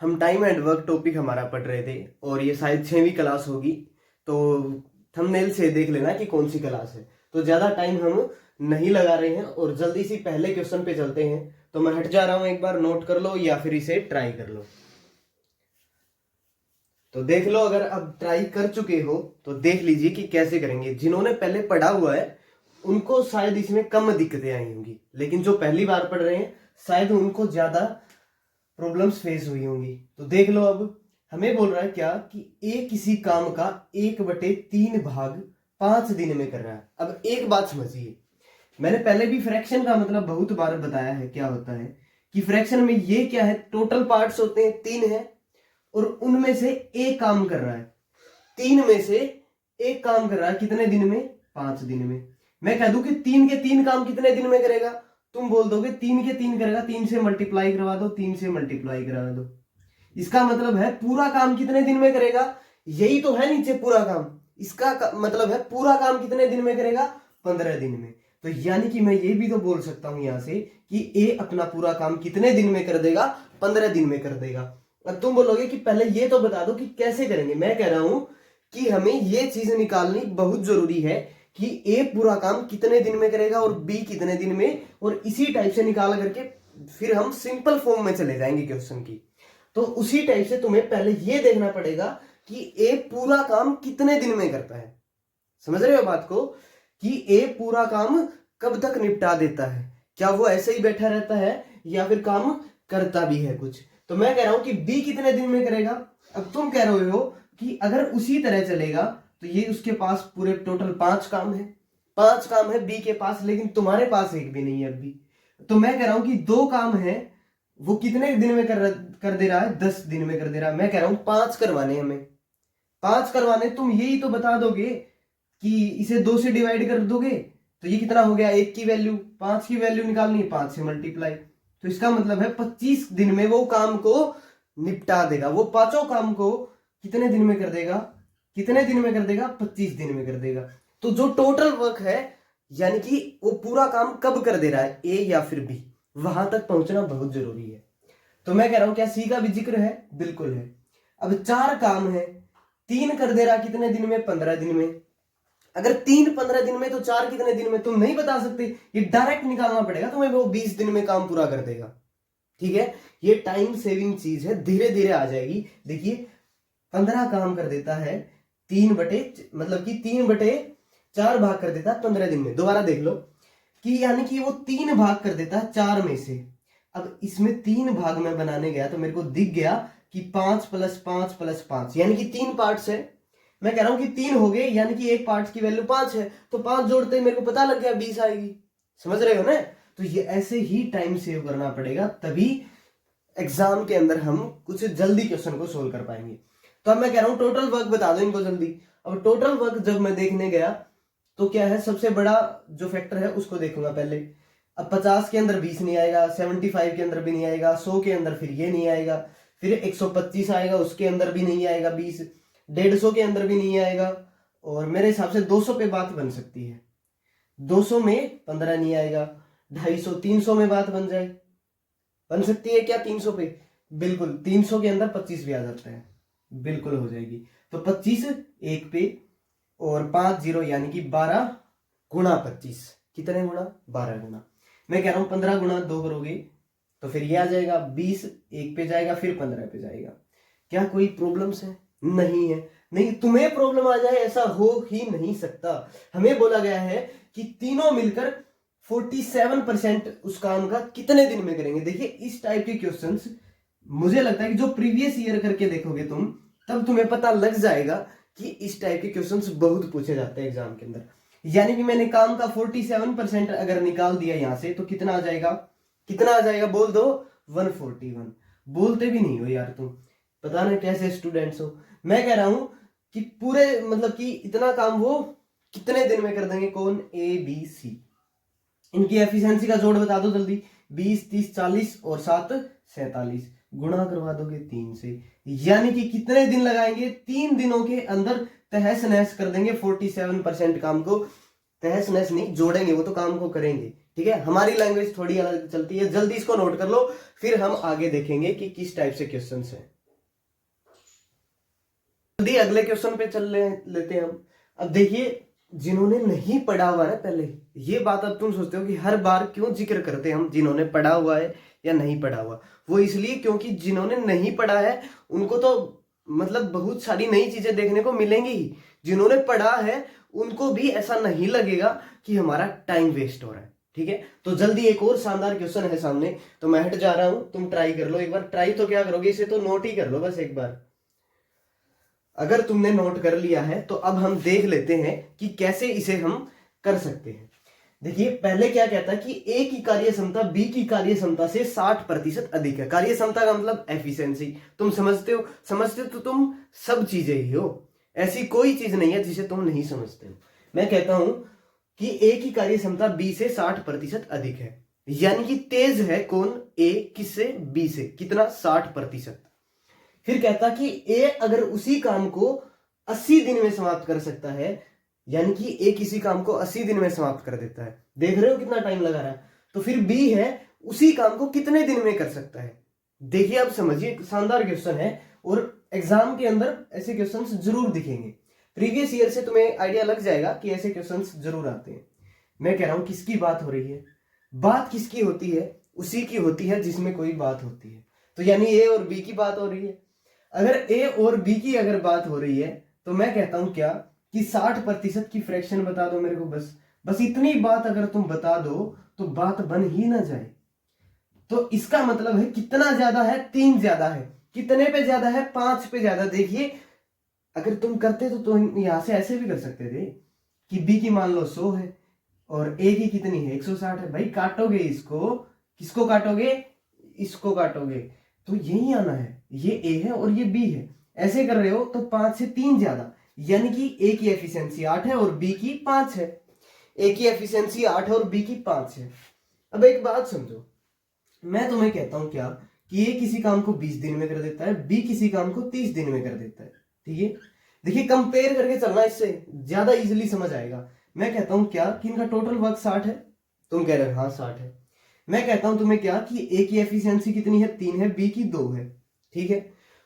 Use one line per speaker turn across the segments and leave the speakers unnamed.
हम time and work topic हमारा पढ़ रहे थे और ये शायद 6वीं क्लास होगी। तो थंबनेल से देख लेना कि कौन सी क्लास है। तो ज्यादा टाइम हम नहीं लगा रहे हैं और जल्दी से पहले क्वेश्चन पे चलते हैं। तो मैं हट जा रहा हूं, एक बार नोट कर लो या फिर इसे ट्राई कर लो। तो देख लो, अगर अब ट्राई कर चुके हो तो देख लीजिए कि कैसे करेंगे। जिन्होंने पहले पढ़ा हुआ है उनको शायद इसमें कम दिक्कतें आई होंगी, लेकिन जो पहली बार पढ़ रहे हैं शायद उनको ज्यादा प्रॉब्लम्स फेस हुई होंगी। तो देख लो, अब हमें बोल रहा है क्या कि ए किसी काम का 1/3 भाग 5 दिन में कर रहा है। अब एक बात समझिए, मैंने पहले भी फ्रैक्शन का मतलब बहुत बार बताया है क्या होता है कि फ्रैक्शन में ये क्या है, टोटल पार्ट्स होते हैं 3 है और उनमें से एक काम कर रहा है। 3 में से एक काम कर रहा है कितने दिन में? 5 दिन में। मैं कह दूं कि 3 के 3 काम कितने दिन में करेगा? तुम बोल दोगे 3 के 3 करेगा, 3 से मल्टीप्लाई करवा दो, 3 से मल्टीप्लाई करवा दो। इसका मतलब है पूरा काम कितने दिन में करेगा? यही तो है नीचे पूरा काम। इसका मतलब है पूरा काम कितने दिन में करेगा? 15 दिन में। तो यानी कि मैं ये भी तो बोल सकता हूं यहां से कि ए अपना पूरा काम कितने दिन में कर देगा? 15 दिन में कर देगा। अब तुम बोलोगे कि पहले ये तो बता दो कि कैसे करेंगे। मैं कह रहा हूं कि हमें ये चीज निकालनी बहुत जरूरी है कि ए पूरा काम कितने दिन में करेगा और बी कितने दिन में, और इसी टाइप से निकाल करके फिर हम सिंपल फॉर्म में चले जाएंगे क्वेश्चन की। तो उसी टाइप से तुम्हें पहले ये देखना पड़ेगा कि ए पूरा काम कितने दिन में करता है। समझ रहे हो बात को कि ए पूरा काम कब तक निपटा देता है? क्या वो ऐसे ही बैठा रहता है या फिर काम करता भी है कुछ? तो मैं कह रहा हूं कि बी कितने दिन में करेगा। अब तुम कह रहे हो कि अगर उसी तरह चलेगा तो ये उसके पास पूरे टोटल 5 काम है। 5 काम है बी के पास, लेकिन तुम्हारे पास एक भी नहीं है अभी। तो मैं कह रहा हूं कि 2 काम है, वो कितने दिन में कर दे रहा है? 10 दिन में कर दे रहा है। मैं कह रहा हूं 5 करवाने हमें, 5 करवाने। तुम यही तो बता दोगे कि इसे 2 से डिवाइड कर दोगे तो ये कितना हो गया? 1 की वैल्यू, 5 की वैल्यू निकालनी है, 5 से मल्टीप्लाई। तो इसका मतलब है 25 दिन में वो काम को निपटा देगा। वो पांचों काम को कितने दिन में कर देगा? कितने दिन में कर देगा? 25 दिन में कर देगा। तो जो टोटल वर्क है, यानी कि वो पूरा काम कब कर दे रहा है, ए या फिर बी, वहां तक पहुंचना बहुत जरूरी है। तो मैं कह रहा हूं क्या सी का भी जिक्र है? बिल्कुल है। अब 4 काम है, 3 कर दे रहा कितने दिन में? 15 दिन में। अगर 3 15 दिन में तो 4 कितने दिन में? तुम नहीं बता सकते, ये डायरेक्ट निकालना पड़ेगा तुम्हें। वो 20 दिन में काम पूरा कर देगा। ठीक है, ये टाइम सेविंग चीज है, धीरे धीरे आ जाएगी। देखिए 15 काम कर देता है, 3/4 भाग कर देता है 15 दिन में। दोबारा देख लो कि यानी कि वो 3 भाग कर देता है 4 में से। अब इसमें 3 भाग में बनाने गया तो मेरे को दिख गया कि 5 + 5 + 5, यानी कि 3 पार्ट्स है। मैं कह रहा हूं कि 3 हो गए, यानी कि एक पार्ट की वैल्यू 5 है, तो 5 जोड़ते ही मेरे को पता लग गया 20 आएगी। समझ रहे हो ना? तो ये ऐसे ही टाइम सेव करना पड़ेगा, तभी एग्जाम के अंदर हम कुछ जल्दी क्वेश्चन को सोल्व कर पाएंगे। तो अब मैं कह रहा हूं टोटल वर्क बता दो इनको जल्दी। अब टोटल वर्क जब मैं देखने गया तो क्या है, सबसे बड़ा जो फैक्टर है उसको देखूंगा पहले। अब 50 के अंदर 20 नहीं आएगा, 75 के अंदर भी नहीं आएगा, 100 के अंदर फिर ये नहीं आएगा, फिर 125 आएगा, उसके अंदर भी नहीं आएगा 20, 150 के अंदर भी नहीं आएगा, और मेरे हिसाब से 200 पे बात बन सकती है। 200 में 15 नहीं आएगा, 250 300 में बात बन सकती है क्या? 300 पे बिल्कुल, 300 के अंदर 25 भी आ जाता है, बिल्कुल हो जाएगी। तो 25 1 पे और 5 0, यानी कि 12 गुणा 25। कितने गुणा? 12 गुणा। मैं कह रहा हूं 15 गुणा 2 करोगे तो फिर ये आ जाएगा 20, 1 पे जाएगा, फिर 15 पे जाएगा। क्या कोई प्रॉब्लम्स है? नहीं है। नहीं, तुम्हें प्रॉब्लम आ जाए ऐसा हो ही नहीं सकता। हमें बोला गया है कि तीनों मिलकर 47% उस काम का कितने दिन में करेंगे। देखिए इस टाइप के क्वेश्चंस मुझे लगता है कि जो प्रीवियस ईयर करके देखोगे तुम, तब तुम्हें पता लग जाएगा कि इस टाइप के क्वेश्चंस बहुत पूछे जाते हैं एग्जाम के अंदर। यानी कि मैंने काम का 47% अगर निकाल दिया यहां से तो कितना आ जाएगा? कितना आ जाएगा बोल दो? 141। बोलते भी नहीं हो यार तुम, पता नहीं कैसे स्टूडेंट्स हो। मैं कह रहा हूं कि पूरे मतलब कि इतना काम वो कितने दिन में कर देंगे? कौन? A B C. इनकी एफिशिएंसी का जोड़ बता दो जल्दी। 20 30 40 और 7 47, गुणा करवा दोगे 3 से, यानी कि कितने दिन लगाएंगे? 3 दिनों के अंदर तहस नहस कर देंगे 47% काम को। तहस नहस नहीं, जोड़ेंगे, वो तो काम को करेंगे। ठीक है, हमारी लैंग्वेज थोड़ी अलग चलती है, जल्दी इसको नोट कर लो, फिर हम आगे देखेंगे कि किस टाइप से क्वेश्चन है। जल्दी अगले क्वेश्चन पे लेते हैं हम। अब देखिए, जिन्होंने नहीं पढ़ा हुआ है पहले, ये बात अब तुम सोचते हो कि हर बार क्यों जिक्र करते हैं हम जिन्होंने पढ़ा हुआ है या नहीं पढ़ा हुआ। वो इसलिए क्योंकि जिन्होंने नहीं पढ़ा है उनको तो मतलब बहुत सारी नई चीजें देखने को मिलेंगी ही, जिन्होंने पढ़ा है उनको भी ऐसा नहीं लगेगा कि हमारा टाइम वेस्ट हो रहा है। ठीक है, तो जल्दी एक और शानदार क्वेश्चन है सामने, तो मैं हट जा रहा हूं, तुम ट्राई कर लो एक बार। ट्राई तो क्या करोगे, इसे तो नोट ही कर लो बस एक बार। अगर तुमने नोट कर लिया है तो अब हम देख लेते हैं कि कैसे इसे हम कर सकते हैं। देखिए, पहले क्या कहता है कि ए की कार्य क्षमता बी की कार्य क्षमता से 60% अधिक है। कार्य क्षमता का मतलब एफिशिएंसी, तुम समझते हो? समझते हो तो तुम सब चीजें ही हो, ऐसी कोई चीज नहीं है जिसे तुम नहीं समझते हो। मैं कहता हूं कि ए की कार्य क्षमता बी से 60% अधिक है, यानी कि तेज है कौन? ए किससे? बी से। कितना? 60%। फिर कहता कि ए अगर उसी काम को 80 दिन में समाप्त कर सकता है, यानी कि ए किसी काम को 80 दिन में समाप्त कर देता है। देख रहे हो कितना टाइम लगा रहा है। तो फिर बी है उसी काम को कितने दिन में कर सकता है। देखिए, अब समझिए, शानदार क्वेश्चन है और एग्जाम के अंदर ऐसे क्वेश्चंस जरूर दिखेंगे। प्रीवियस ईयर से तुम्हें आइडिया लग जाएगा कि ऐसे क्वेश्चंस जरूर आते हैं। मैं कह रहा हूं किसकी बात हो रही है? बात किसकी होती है? उसी की होती है जिसमें कोई बात होती है। तो यानी ए और बी की बात हो रही है। अगर ए और बी की अगर बात हो रही है तो मैं कहता हूं क्या कि 60% की फ्रैक्शन बता दो मेरे को। बस इतनी बात अगर तुम बता दो तो बात बन ही ना जाए। तो इसका मतलब है कितना ज्यादा है? 3 ज्यादा है। कितने पे ज्यादा है? 5 पे ज्यादा। देखिए, अगर तुम करते तो तुम यहां से ऐसे भी कर सकते थे कि बी की मान लो 100 है और ए की कितनी है? 160 है। भाई काटोगे इसको, किसको काटोगे? इसको काटोगे तो यही आना है। ये ए है और ये बी है। ऐसे कर रहे हो तो 5 से 3 ज्यादा, यानी कि ए की एफिशिएंसी 8 है और बी की 5 है। ए की एफिशिएंसी 8 है और बी की 5 है। अब एक बात समझो, मैं तुम्हें कहता हूं क्या कि ए किसी काम को 20 दिन में कर देता है, बी किसी काम को 30 दिन में कर देता है। ठीक है, देखिए कंपेयर करके चलना, इससे ज्यादा इजीली समझ आएगा। मैं कहता हूं क्या कि इनका टोटल वर्क 60 है। तुम कह रहे हो हाँ 60 है। मैं कहता हूं तुम्हें क्या कि ए की एफिशिएंसी कितनी है? 3 है, बी की 2 है। ठीक है,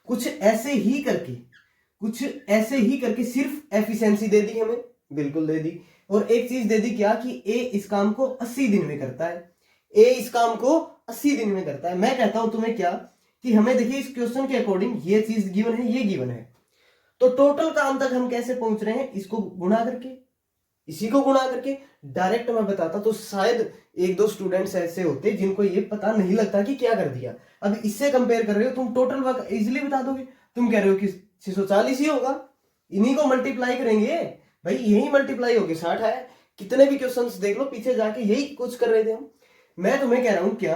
कुछ ऐसे ही करके सिर्फ एफिशिएंसी दे दी हमें, बिल्कुल दे दी। और एक चीज दे दी क्या कि ए इस काम को 80 दिन में करता है। ए इस काम को 80 दिन में करता है। मैं कहता हूं तुम्हें क्या कि हमें देखिए इस क्वेश्चन के अकॉर्डिंग ये चीज गिवन है, ये गिवन है, तो टोटल काम तक हम कैसे पहुंच रहे हैं? इसको गुणा करके, इसी को गुणा करके। डायरेक्ट मैं बताता तो शायद एक दो स्टूडेंट्स ऐसे होते जिनको ये पता नहीं लगता कि क्या कर दिया। अब इससे कंपेयर कर रहे हो तुम, टोटल वर्क इजीली बता दोगे। तुम कह रहे हो कि 640 ही होगा, इन्हीं को मल्टीप्लाई करेंगे। भाई यही मल्टीप्लाई होके 60 है। कितने भी क्वेश्चंस देख लो पीछे जाके यही कुछ कर रहे थे हम। मैं तुम्हें कह रहा हूं क्या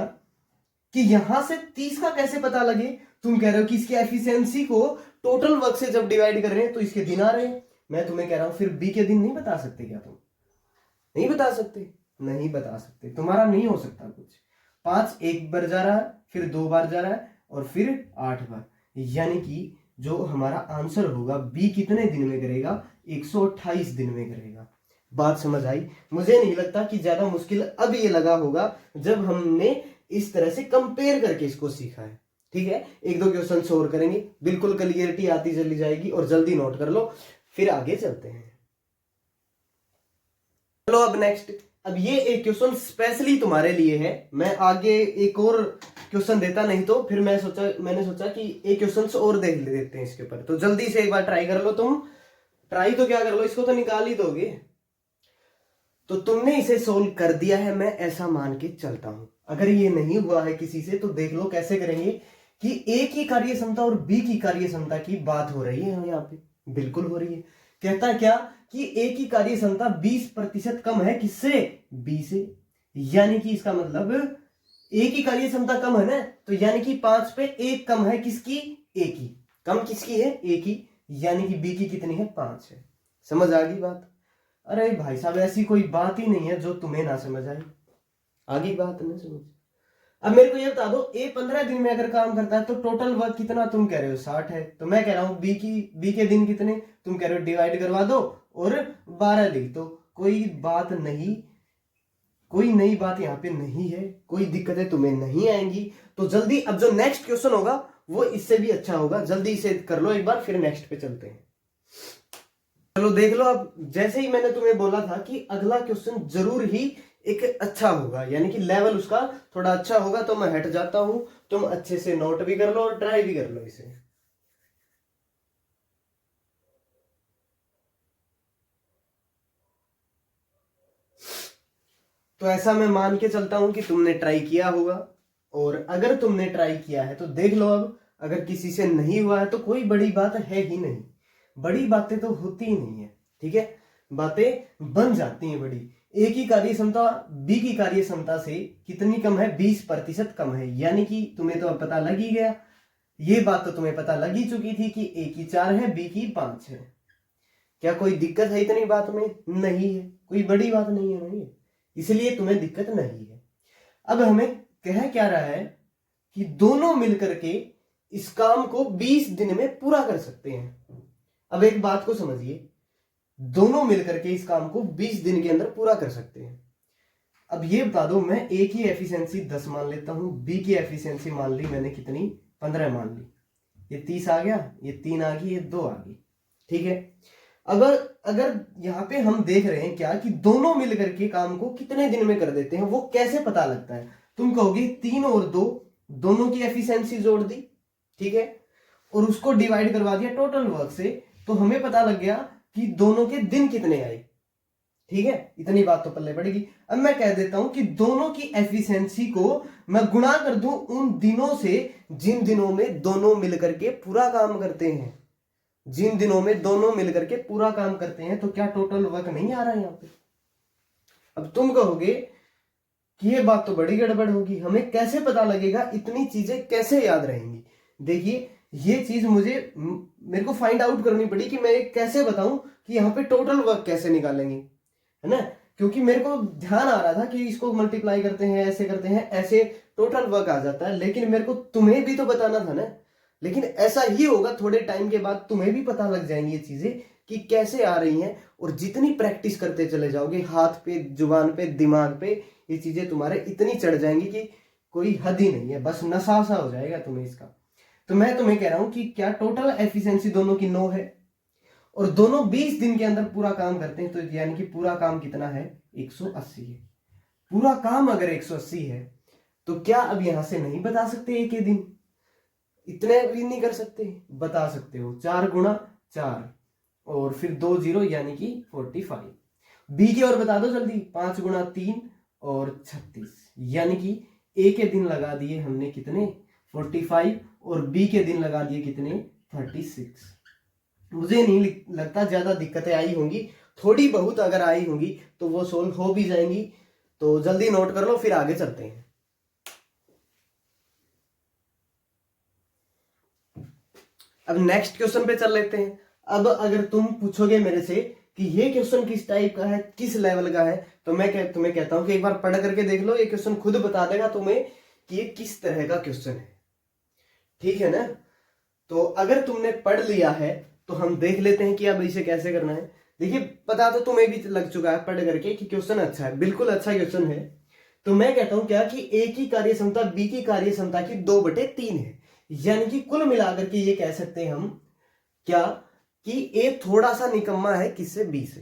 कि यहां से 30 का कैसे पता लगे? तुम कह रहे हो कि इसकी एफिशिएंसी को टोटल वर्क से जब डिवाइड कर रहे हैं तो इसके दिन आ रहे हैं। मैं तुम्हें कह रहा हूं फिर बी के दिन नहीं बता सकते क्या? तुम नहीं बता सकते? नहीं बता सकते, तुम्हारा नहीं हो सकता कुछ। 5 एक बार जा रहा है, फिर 2 बार जा रहा है और फिर 8 बार, यानी कि जो हमारा आंसर होगा बी कितने दिन में करेगा? 128 दिन में करेगा। बात समझ आई? मुझे नहीं लगता कि ज्यादा मुश्किल अब ये लगा होगा जब हमने इस तरह से कंपेयर करके इसको सीखा है। ठीक है, एक दो क्वेश्चन और करेंगे, बिल्कुल क्लियरिटी आती चली जाएगी। और जल्दी नोट कर लो, फिर आगे चलते हैं। चलो अब नेक्स्ट, अब ये एक क्वेश्चन स्पेशली तुम्हारे लिए है। मैं आगे एक और क्वेश्चन देता नहीं तो फिर मैंने सोचा कि एक क्वेश्चन और देख देते हैं इसके ऊपर। तो जल्दी से एक बार ट्राई कर लो। तुम ट्राई तो क्या कर लो, इसको तो निकाल ही दोगे। तो तुमने इसे सोल्व कर दिया है, मैं ऐसा मान के चलता हूं। अगर ये नहीं हुआ है किसी से तो देख लो कैसे करेंगे कि ए की कार्य क्षमता और बी की कार्य क्षमता की बात हो रही है यहाँ पे, बिल्कुल हो रही है। कहता क्या कि ए की कार्य क्षमता 20% कम है, किससे? बी से। यानी कि इसका मतलब ए की कार्य क्षमता कम है ना, तो यानी कि 5 पे 1 कम है, किसकी? ए की। कम किसकी है? ए की। यानी कि बी की कितनी है? 5 है। समझ आ गई बात? अरे भाई साहब, ऐसी कोई बात ही नहीं है जो तुम्हें ना समझ आई। आगे बात नहीं समझ। अब मेरे को ये बता दो, ए 15 दिन में अगर काम करता है तो टोटल वर्क कितना? तुम कह रहे हो 60 है, तो मैं कह रहा हूं बी के दिन कितने? तुम कह रहे हो डिवाइड करवा दो और 12 लिख दो। कोई बात नहीं, कोई नई बात यहाँ पे नहीं है, कोई दिक्कतें तुम्हें नहीं आएंगी। तो जल्दी अब जो नेक्स्ट क्वेश्चन होगा वो इससे भी अच्छा होगा, जल्दी इसे कर लो एक बार, फिर नेक्स्ट पे चलते हैं। चलो देख लो। अब जैसे ही मैंने तुम्हें बोला था कि अगला क्वेश्चन जरूर ही एक अच्छा होगा, यानी कि लेवल उसका थोड़ा अच्छा होगा, तो मैं हट जाता हूं। तुम अच्छे से नोट भी कर लो और ट्राई भी कर लो इसे। तो ऐसा मैं मान के चलता हूं कि तुमने ट्राई किया होगा, और अगर तुमने ट्राई किया है तो देख लो अब, अगर किसी से नहीं हुआ है तो कोई बड़ी बात है ही नहीं, बड़ी बातें तो होती ही नहीं है, ठीक है। बातें बन जाती हैं बड़ी। ए की कार्य क्षमता बी की कार्य क्षमता से कितनी कम है? 20% कम है, यानी कि तुम्हें तो अब पता लग ही गया, ये बात तो तुम्हें पता लग ही चुकी थी कि ए की 4 है, बी की 5 है। क्या कोई दिक्कत है इतनी बात में? नहीं है, कोई बड़ी बात नहीं है, नहीं है, इसलिए तुम्हें दिक्कत नहीं है। अब हमें कह क्या रहा है कि दोनों मिलकर के इस काम को 20 दिन में पूरा कर सकते हैं। अब एक बात को समझिए, दोनों मिलकर के इस काम को 20 दिन के अंदर पूरा कर सकते हैं। अब ये बता दो, मैं ए की एफिशिएंसी 10 मान लेता हूं, बी की एफिशिएंसी मान ली मैंने कितनी? 15 मान ली। ये 30 आ गया, ये 3 आ गई, ये 2 आ गई, ठीक है। अगर अगर यहां पे हम देख रहे हैं क्या कि दोनों मिलकर के काम को कितने दिन में कर देते हैं, वो कैसे पता लगता है? तुम कहोगे 3 और 2, दोनों की एफिशिएंसी जोड़ दी, ठीक है, और उसको डिवाइड करवा दिया टोटल वर्क से, तो हमें पता लग गया कि दोनों के दिन कितने आए, ठीक है। इतनी बात तो पल्ले पड़ेगी। अब मैं कह देता हूं कि दोनों की एफिशिएंसी को मैं गुणा कर दूं उन दिनों से जिन दिनों में दोनों मिलकर के पूरा काम करते हैं, जिन दिनों में दोनों मिलकर के पूरा काम करते हैं। तो क्या टोटल वर्क नहीं आ रहा है यहां पे? अब तुम कहोगे कि ये बात तो बड़ी गड़बड़ होगी, हमें कैसे पता लगेगा, इतनी चीजें कैसे याद रहेंगी? देखिए, ये चीज मेरे को फाइंड आउट करनी पड़ी कि मैं कैसे बताऊं कि यहाँ पे टोटल वर्क कैसे निकालेंगे, है ना। क्योंकि मेरे को ध्यान आ रहा था कि इसको मल्टीप्लाई करते हैं, ऐसे करते हैं, ऐसे टोटल वर्क आ जाता है, लेकिन मेरे को तुम्हें भी तो बताना था ना। लेकिन ऐसा ही होगा, थोड़े टाइम के बाद तुम्हें भी पता लग जाएंगी ये चीजें कि कैसे आ रही हैं, और जितनी प्रैक्टिस करते चले जाओगे, हाथ पे, जुबान पे, दिमाग पे, ये चीजें तुम्हारे इतनी चढ़ जाएंगी कि कोई हद ही नहीं है, बस नशा सा हो जाएगा तुम्हें इसका। तो मैं तुम्हें कह रहा हूं कि क्या टोटल एफिशिएंसी दोनों की 9 है, और दोनों 20 दिन के अंदर पूरा काम करते हैं, तो यानी कि पूरा काम कितना है? 180 है। पूरा काम अगर 180 है, तो क्या अब यहां से नहीं बता सकते एक ही दिन? इतने भी नहीं कर सकते? बता सकते हो। 4 गुणा 4 और फिर 2 जीरो, यानी कि 45। बी की और बता दो जल्दी। 5 गुणा 3 और 36, यानी कि ए के दिन लगा दिए हमने कितने? 45, और बी के दिन लगा दिए कितने? 36। मुझे नहीं लगता ज्यादा दिक्कतें आई होंगी, थोड़ी बहुत अगर आई होंगी तो वो सोल्व हो भी जाएंगी। तो जल्दी नोट कर लो, फिर आगे चलते हैं। अब नेक्स्ट क्वेश्चन पे चल लेते हैं। अब अगर तुम पूछोगे मेरे से कि ये क्वेश्चन किस टाइप का है, किस लेवल का है, तो मैं तुम्हें कहता हूं कि एक बार पढ़ करके देख लो, ये क्वेश्चन खुद बता देगा तुम्हें कि ये किस तरह का क्वेश्चन है, ठीक है ना। तो अगर तुमने पढ़ लिया है तो हम देख लेते हैं कि अब इसे कैसे करना है। देखिए, पता तो तुम्हें भी लग चुका है पढ़ करके कि क्वेश्चन अच्छा है, बिल्कुल अच्छा क्वेश्चन है। तो मैं कहता हूं क्या कि ए की कार्य क्षमता बी की कार्य क्षमता की 2/3 है, यानी कि कुल मिलाकर के ये कह सकते हैं हम क्या कि ए थोड़ा सा निकम्मा है किससे? बी से,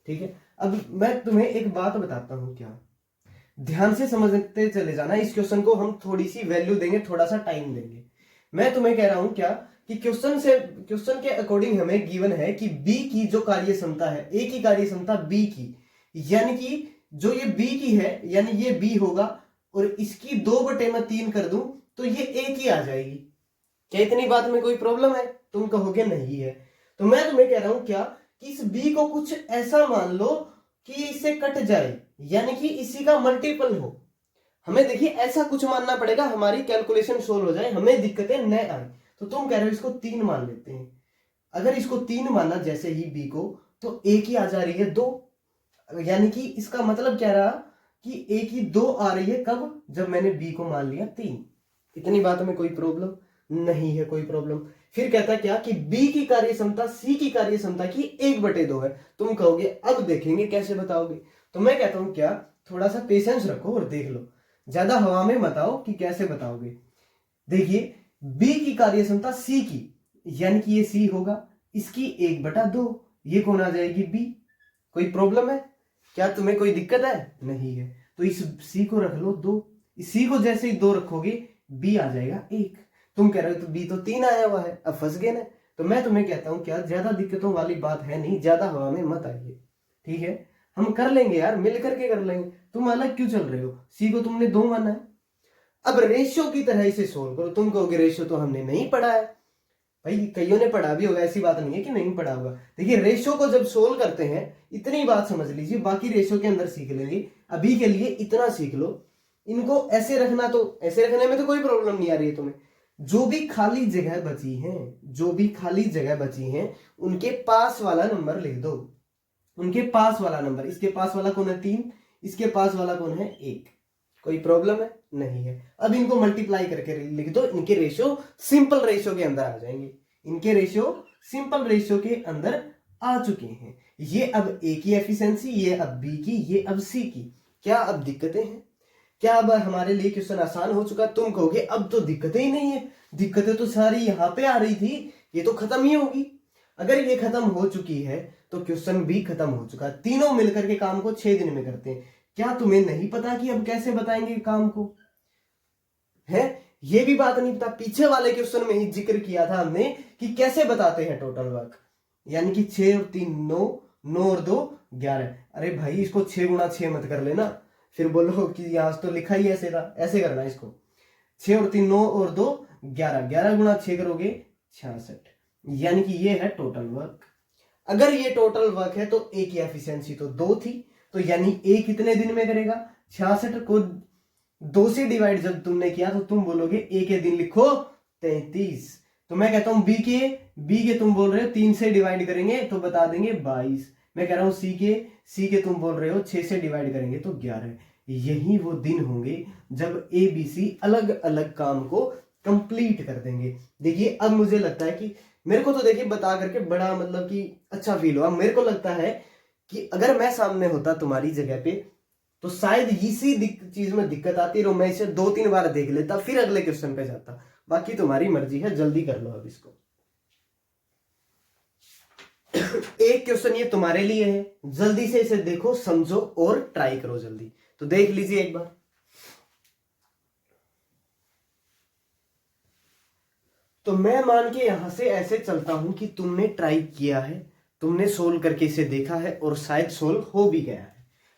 ठीक है। अब मैं तुम्हें एक बात बताता हूं, क्या ध्यान से समझते चले जाना, इस क्वेश्चन को हम थोड़ी सी वैल्यू देंगे, थोड़ा सा टाइम देंगे। मैं तुम्हें कह रहा हूं क्या कि क्वेश्चन के अकॉर्डिंग हमें गिवन है कि बी की जो कार्य क्षमता है, ए की कार्य क्षमता बी की, यानी कि जो ये बी की है, यानी ये बी होगा, और इसकी 2/3 कर दूं तो ये ए की आ जाएगी। क्या इतनी बात में कोई प्रॉब्लम है? तुम कहोगे नहीं है। तो मैं तुम्हें कह रहा हूं क्या कि इस बी को कुछ ऐसा मान लो कि इससे कट जाए, यानी कि इसी का मल्टीपल हो। हमें देखिए ऐसा कुछ मानना पड़ेगा, हमारी कैलकुलेशन सोल्व हो जाए, हमें दिक्कतें न आए। तो तुम कह रहे हो इसको 3 मान लेते हैं। अगर इसको 3 माना जैसे ही बी को, तो ए की आ जा रही है 2, यानी कि इसका मतलब क्या रहा कि ए की 2 आ रही है कब? जब मैंने बी को मान लिया 3। इतनी बात में कोई प्रॉब्लम नहीं है, कोई प्रॉब्लम। फिर कहता है क्या कि बी की कार्य क्षमता सी की कार्य क्षमता की 1/2 है। तुम कहोगे अब देखेंगे कैसे बताओगे। तो मैं कहता हूं क्या थोड़ा सा पेशेंस रखो और देख लो, ज्यादा हवा में मत आओ कि कैसे बताओगे। देखिए बी की कार्य क्षमता सी की, यानी कि ये सी होगा, इसकी 1/2, ये कौन आ जाएगी बी। कोई प्रॉब्लम है क्या, तुम्हें कोई दिक्कत है? नहीं है। तो इस सी को रख लो 2, इस सी को जैसे ही 2 रखोगे बी आ जाएगा 1। तुम कह रहे हो तो बी तो 3 आया हुआ है, अब फंस गए ना। तो मैं तुम्हें कहता हूं क्या, ज्यादा दिक्कतों वाली बात है नहीं, ज्यादा हवा में मत आइए, ठीक है। हम कर लेंगे यार, मिल करके कर लेंगे। तुम अलग क्यों चल रहे हो, सी को तुमने 2 माना है। अब रेशियो की तरह इसे सोल्व करो। तुम कहोगे रेशियो तो हमने नहीं पढ़ा है। भाई कईयों ने पढ़ा भी होगा, ऐसी बात नहीं है कि नहीं पढ़ा होगा। देखिए रेशियो को जब सोल्व करते हैं, इतनी बात समझ लीजिए, बाकी रेशियो के अंदर सीख लेंगे, अभी के लिए इतना सीख लो। इनको ऐसे रखना, तो ऐसे रखने में तो कोई प्रॉब्लम नहीं आ रही है तुम्हें। जो भी खाली जगह बची है, जो भी खाली जगह बची है, उनके पास वाला नंबर लिख दो। उनके पास वाला नंबर, इसके पास वाला कौन है 3, इसके पास वाला कौन है 1। कोई प्रॉब्लम है? नहीं है। अब इनको मल्टीप्लाई करके लिख दो, इनके रेशियो सिंपल रेशियो के अंदर आ जाएंगे। इनके रेशियो सिंपल रेशियो के अंदर आ चुके हैं। ये अब ए की एफिशिएंसी, ये अब बी की, ये अब सी की। क्या अब दिक्कतें हैं? क्या अब हमारे लिए क्वेश्चन आसान हो चुका? तुम कहोगे अब तो दिक्कतें ही नहीं है, दिक्कतें तो सारी यहां पे आ रही थी, ये तो खत्म ही होगी। अगर ये खत्म हो चुकी है तो क्वेश्चन भी खत्म हो चुका। तीनों मिलकर के काम को 6 दिन में करते हैं। क्या तुम्हें नहीं पता कि अब कैसे बताएंगे काम को? है ये भी बात नहीं पता। पीछे वाले क्वेश्चन में ही जिक्र किया था हमने कि कैसे बताते हैं टोटल वर्क, यानी कि 6 और 3 9, 9 और 2 11। अरे भाई इसको 6 गुणा 6 मत कर लेना, फिर बोलो कि यहां तो लिखा ही ऐसे था। ऐसे करना इसको, 6 और 3 9 और 2 11, 11 गुणा 6 करोगे 66, यानी कि ये है टोटल वर्क। अगर ये टोटल वर्क है तो ए की एफिशिएंसी तो 2 थी, तो यानी ए कितने दिन में करेगा? 66 को 2 से डिवाइड जब तुमने किया तो तुम बोलोगे ए के दिन लिखो 33। तो मैं कहता हूं बी के तुम बोल रहे हो 3 से डिवाइड करेंगे तो बता देंगे 22। मैं कह रहा हूं सी के तुम बोल रहे हो 6 से डिवाइड करेंगे तो 11। यही वो दिन होंगे जब ए बी सी अलग अलग काम को कंप्लीट कर देंगे। देखिए अब मुझे लगता है कि मेरे को तो देखिए बता करके बड़ा मतलब कि अच्छा फील हुआ। मेरे को लगता है कि अगर मैं सामने होता तुम्हारी जगह पे तो शायद इसी चीज में दिक्कत आती और मैं इसे 2-3 बार देख लेता, फिर अगले क्वेश्चन पे जाता। बाकी तुम्हारी मर्जी है, जल्दी कर लो अब इसको। एक क्वेश्चन ये तुम्हारे लिए है, जल्दी से इसे देखो, समझो और ट्राई करो जल्दी। तो देख लीजिए एक बार। तो मैं मान के यहां से ऐसे चलता हूं कि तुमने ट्राई किया है, तुमने सोल्व करके इसे देखा है और शायद सोल्व हो भी गया है।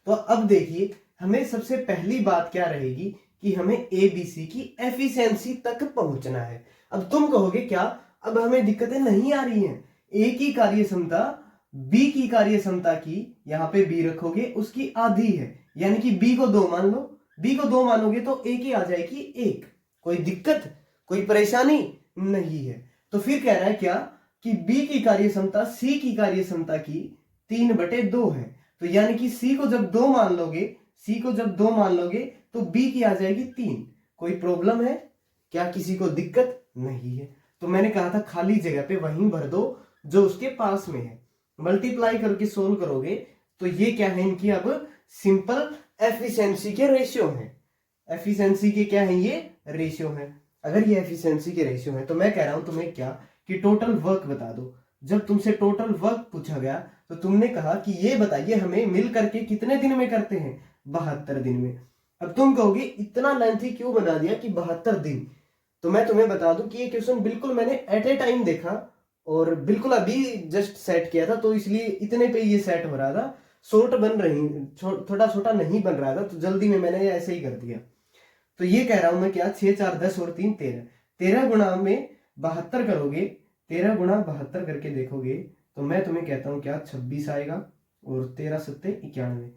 तो अब देखिए हमें सबसे पहली बात क्या रहेगी कि हमें ए बी सी की एफिशिएंसी तक पहुंचना है। अब तुम कहोगे क्या अब हमें दिक्कतें नहीं आ रही हैं? ए की कार्य क्षमता बी की कार्य क्षमता की, यहां पे बी रखोगे, उसकी आधी है, यानी कि बी को 2 मान लो। बी को 2 मानोगे तो ए की आ जाएगी 1। कोई दिक्कत, कोई परेशानी नहीं है। तो फिर कह रहा है क्या कि बी की कार्य क्षमता सी की कार्य क्षमता की 3/2 है। तो यानी कि सी को जब 2 मान लोगे तो बी की आ जाएगी 3। कोई प्रॉब्लम है क्या, किसी को दिक्कत नहीं है? तो मैंने कहा था खाली जगह पे वहीं भर दो जो उसके पास में है। मल्टीप्लाई करके सोल्व करोगे तो ये क्या है, इनकी अब सिंपल एफिशिएंसी के रेशियो हैं। एफिशिएंसी के क्या है, ये रेशियो है। अगर ये एफिशिएंसी के रेशियो है तो मैं कह रहा हूं तुम्हें क्या कि टोटल वर्क बता दो। जब तुमसे टोटल वर्क पूछा गया तो तुमने कहा कि ये बताइए हमें मिल करके कितने दिन में करते हैं? 72 दिन में। अब तुम कहोगे इतना लेंथी क्यों बना दिया कि 72 दिन? तो मैं तुम्हें बता दूं कि ये क्वेश्चन बिल्कुल मैंने एट ए टाइम देखा और बिल्कुल अभी जस्ट सेट किया था, तो इसलिए इतने पे ये सेट हो रहा था। शॉर्ट बन रही, थोड़ा छोटा नहीं बन रहा था, तो जल्दी में मैंने ऐसे ही कर दिया। तो ये कह रहा हूं मैं क्या, 6 4 10 और 3 13, 13 गुणा में 72 करोगे, 13 गुणा 72 करके देखोगे तो मैं तुम्हें कहता हूं क्या 26 आएगा और 13 7 91,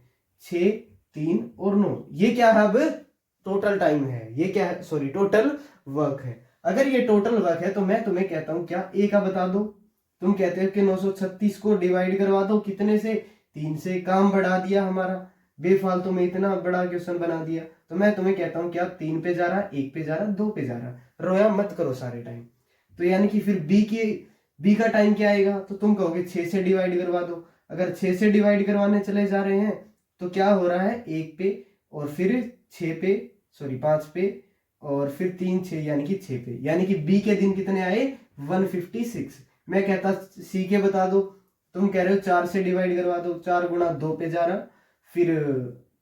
6 3 और 9। ये क्या है, अब टोटल टाइम है, ये क्या है, सॉरी टोटल वर्क है। अगर ये टोटल वर्क है तो मैं तुम्हें कहता हूं क्या ए का बता दो। तुम कहते हो कि 936 को डिवाइड करवा दो कितने से, 3 से। काम बढ़ा दिया हमारा, बेफालतू में इतना बड़ा क्वेश्चन बना दिया। तो मैं तुम्हें कहता हूं क्या 3 पे जा रहा, 1 पे जा रहा, 2 पे जा रहा, रोया मत करो सारे टाइम। तो यानी कि फिर बी का टाइम क्या आएगा, तो तुम कहोगे 6 से डिवाइड करवा दो। अगर 6 से डिवाइड करवाने चले जा रहे हैं तो क्या हो रहा है, 1 पे और फिर 6 पे, सॉरी 5 पे और फिर 3 6 यानी कि 6 पे, यानी कि बी के दिन कितने आए, 156। मैं कहता सी के बता दो, तुम कह रहे हो 4 से डिवाइड करवा दो, 4 गुणा 2 पे जा रहा, फिर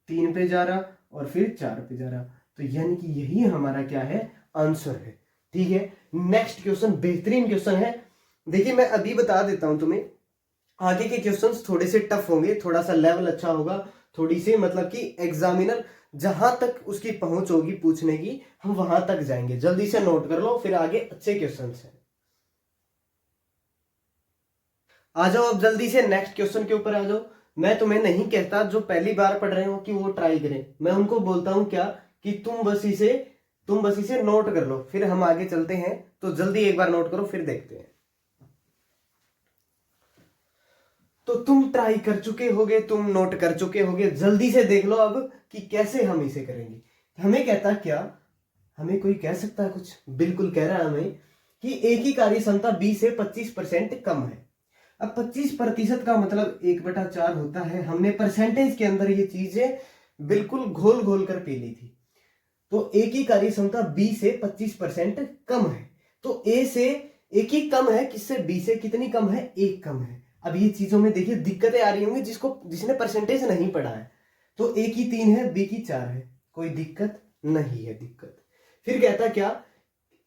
3 पे जा रहा और फिर 4 पे जा रहा, तो यानी कि यही हमारा क्या है, आंसर है। ठीक है, नेक्स्ट क्वेश्चन बेहतरीन क्वेश्चन है। देखिए मैं अभी बता देता हूं तुम्हें, आगे के क्वेश्चंस थोड़े से टफ होंगे, थोड़ा सा लेवल अच्छा होगा, थोड़ी सी मतलब कि एग्जामिनर जहां तक उसकी पहुंच होगी पूछने की, हम वहां तक जाएंगे। जल्दी से नोट कर लो, फिर आगे अच्छे क्वेश्चंस हैं। आ जाओ अब जल्दी से नेक्स्ट क्वेश्चन के ऊपर आ जाओ। मैं तुम्हें नहीं कहता जो पहली बार पढ़ रहे हो कि वो ट्राई करें, मैं उनको बोलता हूं क्या कि तुम बस इसे नोट कर लो, फिर हम आगे चलते हैं। तो जल्दी एक बार नोट करो, फिर देखते हैं। तो तुम ट्राई कर चुके होगे, तुम नोट कर चुके होगे, जल्दी से देख लो अब कि कैसे हम इसे करेंगे। हमें कहता क्या, हमें कोई कह सकता है कुछ, बिल्कुल कह रहा है हमें कि एक ही कार्य क्षमता 20 से 25% कम है। अब 25% का मतलब 1/4 होता है। हमने परसेंटेज के अंदर ये चीजें बिल्कुल घोल घोल कर पी ली थी। तो एक ही कार्य क्षमता 20 से 25% कम है, तो ए से एक ही कम है, किससे, बी से कितनी कम है, 1 कम है। अब ये चीजों में देखिए दिक्कतें आ रही होंगी जिसने परसेंटेज नहीं पढ़ा है। तो ए की 3 है, बी की 4 है, कोई दिक्कत नहीं है। दिक्कत फिर कहता क्या,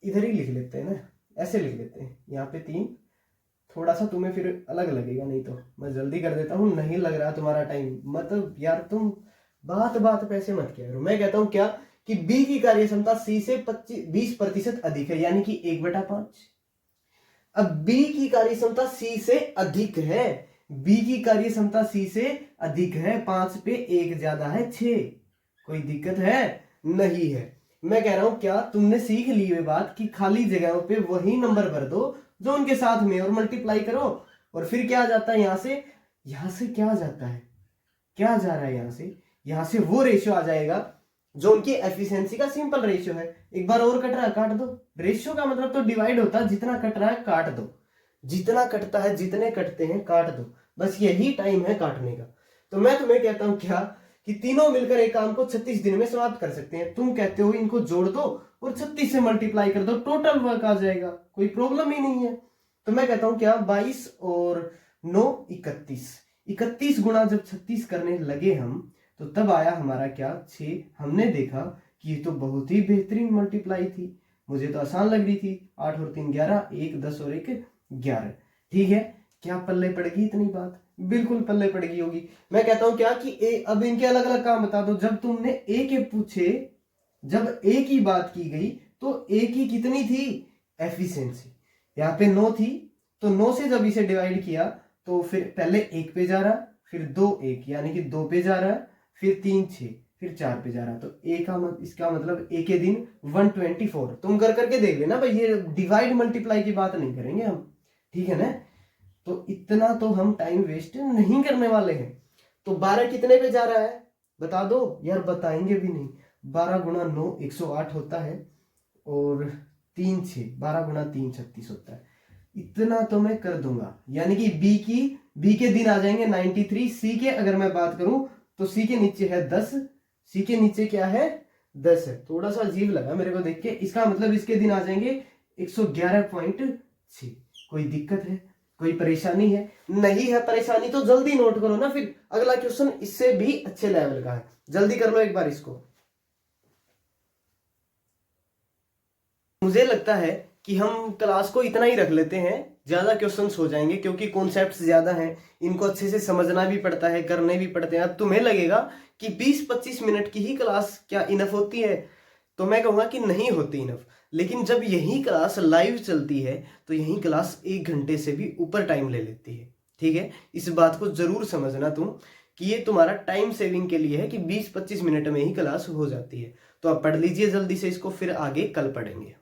इधर ही लिख लेते हैं ना, ऐसे लिख लेते हैं, यहाँ पे 3, थोड़ा सा तुम्हें फिर अलग लगेगा, नहीं तो मैं जल्दी कर देता हूँ, नहीं लग रहा तुम्हारा टाइम, मतलब यार तुम बात बात पे ऐसे मत किया करो। मैं कहता हूँ क्या कि बी की कार्य क्षमता सी से 20% अधिक है, यानी कि 1/5। अब बी की कार्य क्षमता सी से अधिक है, बी की कार्य क्षमता सी से अधिक है, 5 पे 1 ज्यादा है 6, कोई दिक्कत है नहीं है। मैं कह रहा हूं क्या, तुमने सीख ली ये बात कि खाली जगहों पे वही नंबर भर दो जो उनके साथ में और मल्टीप्लाई करो, और फिर क्या जाता है यहां से क्या जाता है, क्या जा रहा है यहां से वो रेशियो आ जाएगा जो उनकी एफिशिएंसी का सिंपल रेशियो है। एक बार और कट रहा है, काट दो। रेशियो का मतलब तो डिवाइड होता है, जितना कट रहा है काट दो, जितना कटता है, जितने कटते हैं काट दो, बस यही टाइम है काटने का। तो मैं तुम्हें कहता हूं क्या कि तीनों मिलकर एक काम को 36 दिन में समाप्त कर सकते हैं। तुम कहते हो इनको जोड़ दो और 36 से मल्टीप्लाई कर दो, टोटल वर्क आ जाएगा, कोई प्रॉब्लम ही नहीं है। तो मैं कहता हूं क्या, 22 और 9 31, 31 गुणा जब 36 करने लगे हम, तो तब आया हमारा क्या, 6। हमने देखा कि ये तो बहुत ही बेहतरीन मल्टीप्लाई थी, मुझे तो आसान लग रही थी। 8 और 3 11, 1 10 और 1 11। ठीक है, क्या पल्ले पड़ेगी इतनी बात, बिल्कुल पल्ले पड़ गई होगी। मैं कहता हूं क्या कि अब इनके अलग अलग काम बता दो। जब तुमने ए के पूछे, जब ए की बात की गई तो ए की कितनी थी, एफिशिएंसी, यहाँ पे 9 थी, तो 9 से जब इसे डिवाइड किया तो फिर पहले 1 पे जा रहा, फिर 2 1 यानी कि 2 पे जा रहा, फिर 3 6, फिर 4 पे जा रहा। तो ए का इसका मतलब ए के दिन 124। तुम कर करके देख लेना भाई, ये डिवाइड मल्टीप्लाई की बात नहीं करेंगे हम, ठीक है ना। तो इतना तो हम टाइम वेस्ट नहीं करने वाले हैं। तो 12 कितने पे जा रहा है बता दो यार, बताएंगे भी नहीं। 12 गुणा 9 108 होता है, और 3 6, 12 गुणा 3 36 होता है। इतना तो मैं कर दूंगा, यानी कि बी के दिन आ जाएंगे 93। सी के अगर मैं बात करूं तो सी के नीचे है 10, सी के नीचे क्या है 10 है। थोड़ा सा अजीब लगा मेरे को देख के, इसका मतलब इसके दिन आ जाएंगे 111.6। कोई दिक्कत है, कोई परेशानी है, नहीं है परेशानी तो जल्दी नोट करो ना, फिर अगला क्वेश्चन इससे भी अच्छे लेवल का है, जल्दी कर लो एक बार इसको। मुझे लगता है कि हम क्लास को इतना ही रख लेते हैं, ज्यादा क्वेश्चंस हो जाएंगे क्योंकि कॉन्सेप्ट्स ज्यादा हैं, इनको अच्छे से समझना भी पड़ता है, करने भी पड़ते हैं। अब तुम्हें लगेगा कि 20-25 मिनट की ही क्लास क्या इनफ होती है, तो मैं कहूंगा कि नहीं होती इनफ। लेकिन जब यही क्लास लाइव चलती है तो यही क्लास 1 घंटे से भी ऊपर टाइम ले लेती है। ठीक है, इस बात को जरूर समझना तुम कि ये तुम्हारा टाइम सेविंग के लिए है कि 20-25 मिनट में ही क्लास हो जाती है। तो आप पढ़ लीजिए जल्दी से इसको, फिर आगे कल पढ़ेंगे।